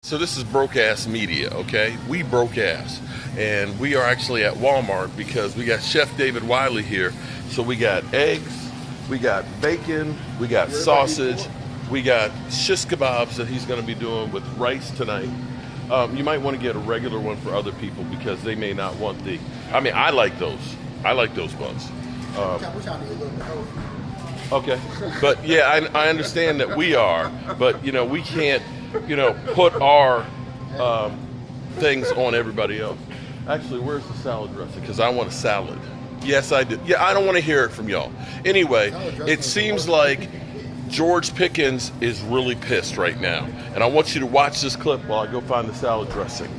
So this is Broke Ass Media, okay? We broke ass. And we are actually at Walmart because we got Chef David Wiley here. So we got eggs, we got bacon, we got sausage, we got shish kebabs that he's going to be doing with rice tonight. You might want to get a regular one for other people because they may not want the... I mean, I like those. I like those buns. Okay. But yeah, I understand that we are, but you know, we can't, you know, put our things on everybody else. Actually, where's the salad dressing? Because I want a salad. Yes, I do. Yeah, I don't want to hear it from y'all. Anyway, it seems like George Pickens is really pissed right now. And I want you to watch this clip while I go find the salad dressing.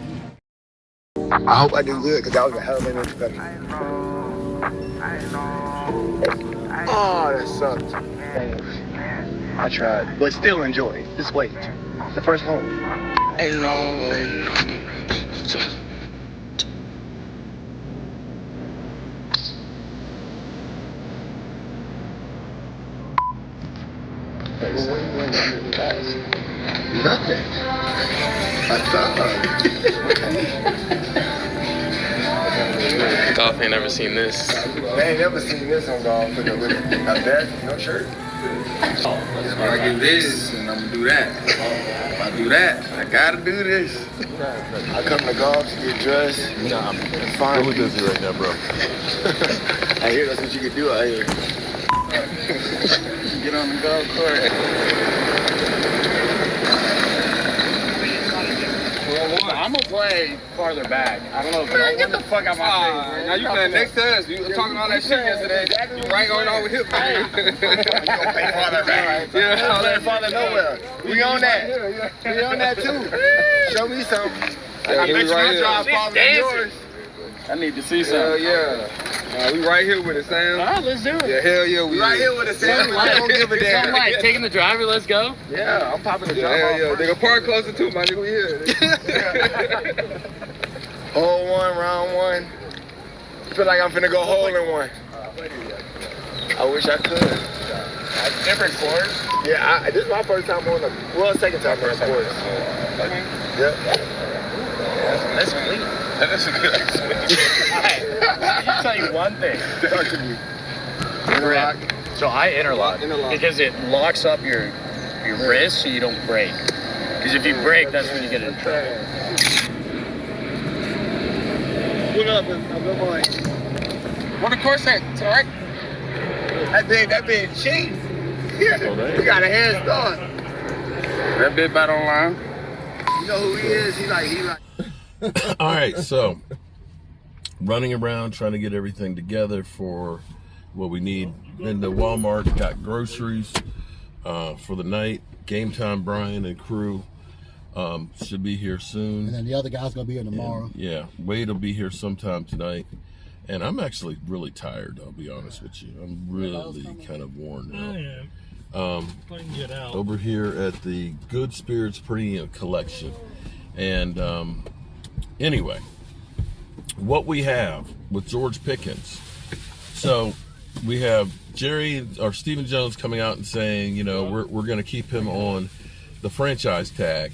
I hope I do good because I was a hell of an introduction. Oh, that sucked. I tried, but still enjoy it. Just wait. It's the first home. Ain't no way. Nothing. I thought. Golf ain't never seen this. They ain't never seen this on golf with a vest, no shirt. If I do this, and I'm gonna do that. If I do that, I gotta do this. I come to golf to get dressed. I'm fine. really busy right now, bro. I hear that's what you can do out here. Get on the golf course. I'm gonna play farther back. I don't know. Get the fuck out of my face. Now you playing next to us. You were talking all that shit yesterday. You right going over here. Play farther back. Yeah, all that farther nowhere. We on that. We on that too. Show me something. I bet you my drive farther than yours. I need to see Hell something. yeah. We right here with it, Sam. All right, let's do it. Yeah, hell yeah. We right here with it, Sam. I don't give a damn. Something like taking the driver. Let's go. Yeah, I'm popping the Yeah, drive hell yeah. off Nigga, park closer too, my nigga. We here. Hole one, round one. Feel like I'm finna go hole in one. I wish I could. Different course. Yeah, this is my first time on second time on the course. Yeah. That's clean. That's a good explanation. Let me tell you one thing. Talk to me. Interlock. So I interlock because it locks up your wrist so you don't break. Because if you break, that's when you get in trouble. What up, good boy? What the course at? It's all right. That big cheap. Yeah, we got a head start. That bit about online. You know who he is? He like. All right, so running around trying to get everything together for what we need. Been to Walmart, got groceries for the night. Game Time Brian and crew should be here soon. And then the other guy's gonna be here tomorrow. And, yeah, Wade will be here sometime tonight. And I'm actually really tired, I'll be honest with you. I'm really kind of worn out. Get out. Over here at the Good Spirits Premium Collection. And anyway, what we have with George Pickens. So we have Stephen Jones coming out and saying, you know, we're going to keep him on the franchise tag.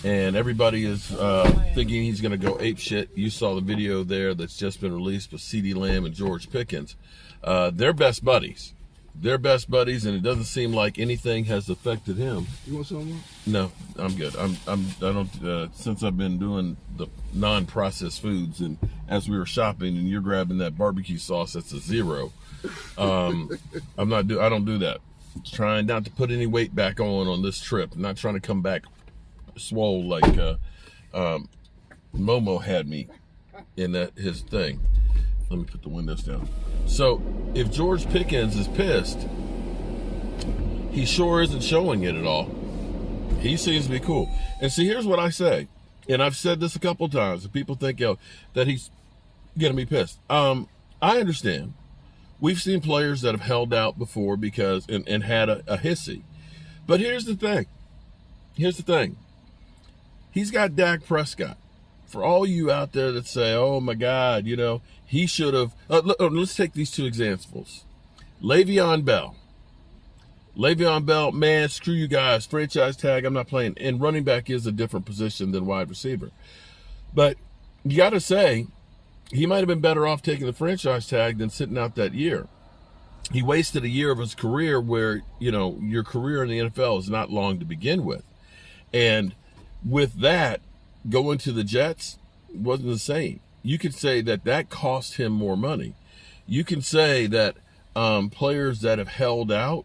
And everybody is thinking he's going to go ape shit. You saw the video there that's just been released with CeeDee Lamb and George Pickens. They're best buddies. They're best buddies, and it doesn't seem like anything has affected him. You want some more? No, I'm good. I don't. Since I've been doing the non-processed foods, and as we were shopping, and you're grabbing that barbecue sauce, that's a zero. I don't do that. Trying not to put any weight back on this trip. I'm not trying to come back swole like Momo had me in his thing. Let me put the windows down. So if George Pickens is pissed, he sure isn't showing it at all. He seems to be cool. And see, here's what I say, and I've said this a couple times, and people think that he's gonna be pissed. I understand. We've seen players that have held out before because and had a hissy. But here's the thing. He's got Dak Prescott. For all you out there that say, oh my God, you know, he should have. Let's take these two examples. Le'Veon Bell. Le'Veon Bell, man, screw you guys. Franchise tag, I'm not playing. And running back is a different position than wide receiver. But you got to say, he might have been better off taking the franchise tag than sitting out that year. He wasted a year of his career where, your career in the NFL is not long to begin with. And with that, going to the Jets wasn't the same. You could say that cost him more money. You can say that players that have held out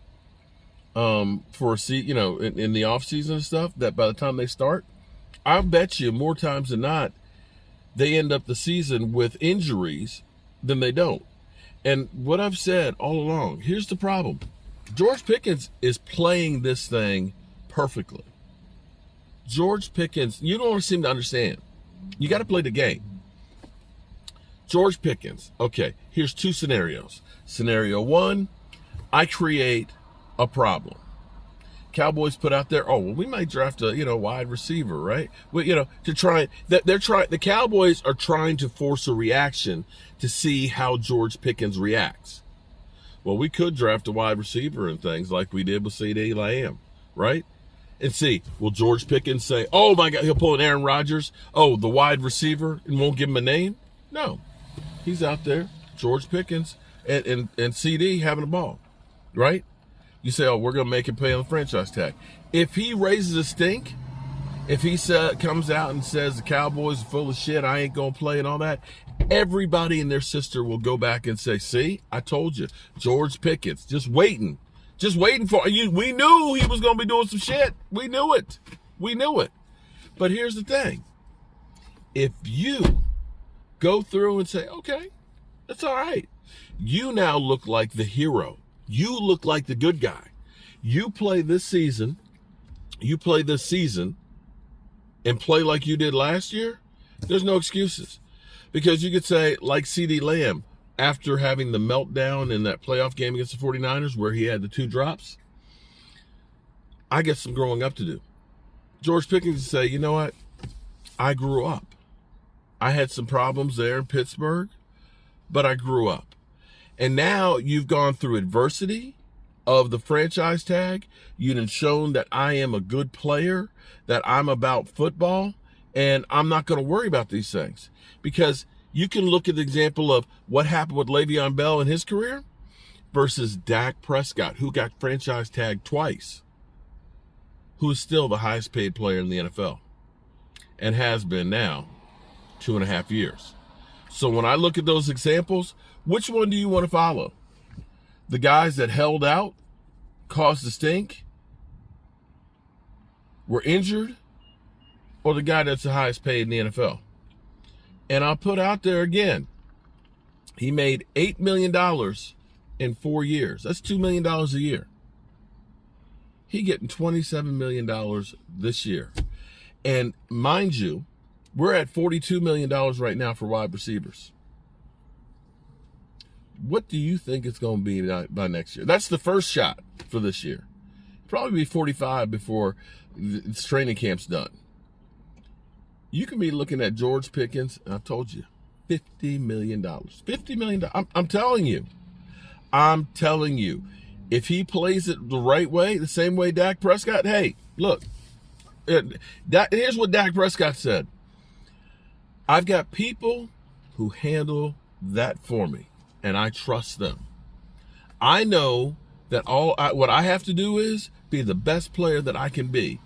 for a season, in the offseason and stuff, that by the time they start, I bet you more times than not, they end up the season with injuries than they don't. And what I've said all along, here's the problem. George Pickens is playing this thing perfectly. George Pickens, you don't seem to understand. You got to play the game. George Pickens, okay, here's two scenarios. Scenario one, I create a problem. Cowboys put out there, we might draft a, wide receiver, right? Well, to try, the Cowboys are trying to force a reaction to see how George Pickens reacts. Well, we could draft a wide receiver and things like we did with C.D. Lamb, right? And see, will George Pickens say, oh my God, he'll pull an Aaron Rodgers, the wide receiver, and won't give him a name? No. He's out there, George Pickens, and C.D. having a ball, right? You say, we're going to make him pay on the franchise tag. If he raises a stink, if he comes out and says the Cowboys are full of shit, I ain't going to play and all that, everybody and their sister will go back and say, see, I told you, George Pickens, just waiting for you. We knew he was going to be doing some shit. We knew it. But here's the thing. If you go through and say, okay, that's all right, you now look like the hero. You look like the good guy. You play this season and play like you did last year, there's no excuses. Because you could say, like C.D. Lamb, after having the meltdown in that playoff game against the 49ers where he had the 2 drops, I got some growing up to do. George Pickens would say, you know what? I grew up. I had some problems there in Pittsburgh, but I grew up. And now you've gone through adversity of the franchise tag. You've shown that I am a good player, that I'm about football, and I'm not going to worry about these things. Because you can look at the example of what happened with Le'Veon Bell in his career versus Dak Prescott, who got franchise tagged twice, who is still the highest paid player in the NFL and has been now 2.5 years. So when I look at those examples, which one do you want to follow? The guys that held out, caused the stink, were injured, or the guy that's the highest paid in the NFL? And I'll put out there again, he made $8 million in 4 years. That's $2 million a year. He getting $27 million this year. And mind you, we're at $42 million right now for wide receivers. What do you think it's going to be by next year? That's the first shot for this year. Probably be 45 before the training camp's done. You can be looking at George Pickens, and I told you, $50 million. $50 million. I'm telling you, if he plays it the right way, the same way Dak Prescott, hey, look, here's what Dak Prescott said. I've got people who handle that for me, and I trust them. I know that what I have to do is be the best player that I can be,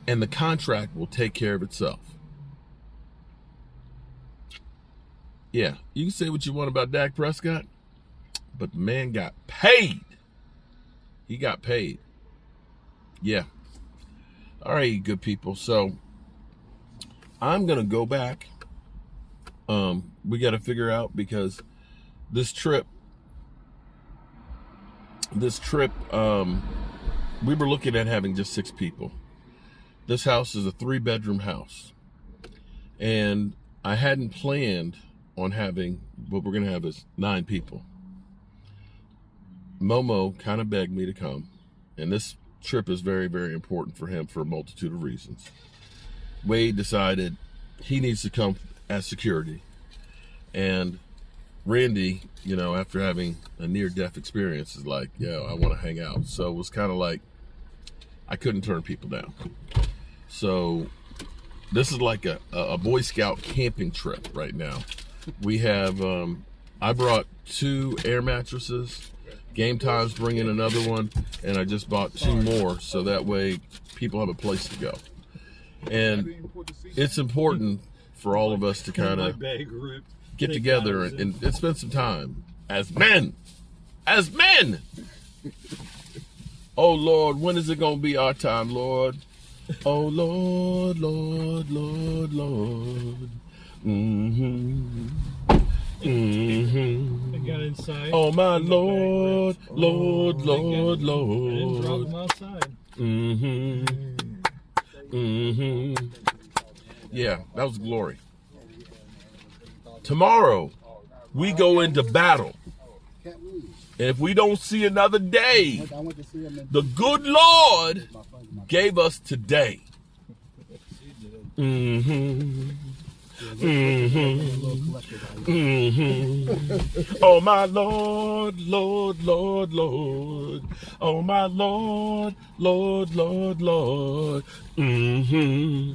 and the contract will take care of itself. Yeah, you can say what you want about Dak Prescott, but the man got paid. He got paid. Yeah. All right, good people. So I'm going to go back. We got to figure out, because this trip, we were looking at having just 6 people. This house is a 3-bedroom house. And I hadn't planned on having, what we're going to have is 9 people. Momo kind of begged me to come. And this trip is very, very important for him for a multitude of reasons. Wade decided he needs to come as security. And Randy, after having a near-death experience, is like, yeah, I want to hang out. So it was kind of like I couldn't turn people down. So this is like a Boy Scout camping trip right now. We have, I brought 2 air mattresses. Game Time's bringing another one, and I just bought 2 more so that way people have a place to go. And it's important for all of us to kind of get together and spend some time as men. As men! Oh, Lord, when is it going to be our time, Lord? Oh, Lord, Lord, Lord, Lord. Mm-hmm. Mm-hmm. They got inside. Oh, my Lord, Lord, Lord, Lord. I didn't drop them outside. Mm-hmm. Mm-hmm. Yeah, that was glory. Tomorrow, we go into battle. And if we don't see another day, the good Lord gave us today. Mm-hmm. Mm-hmm. Mm-hmm. Oh, my Lord, Lord, Lord, Lord. Oh, my Lord, Lord, Lord, Lord. Mm-hmm.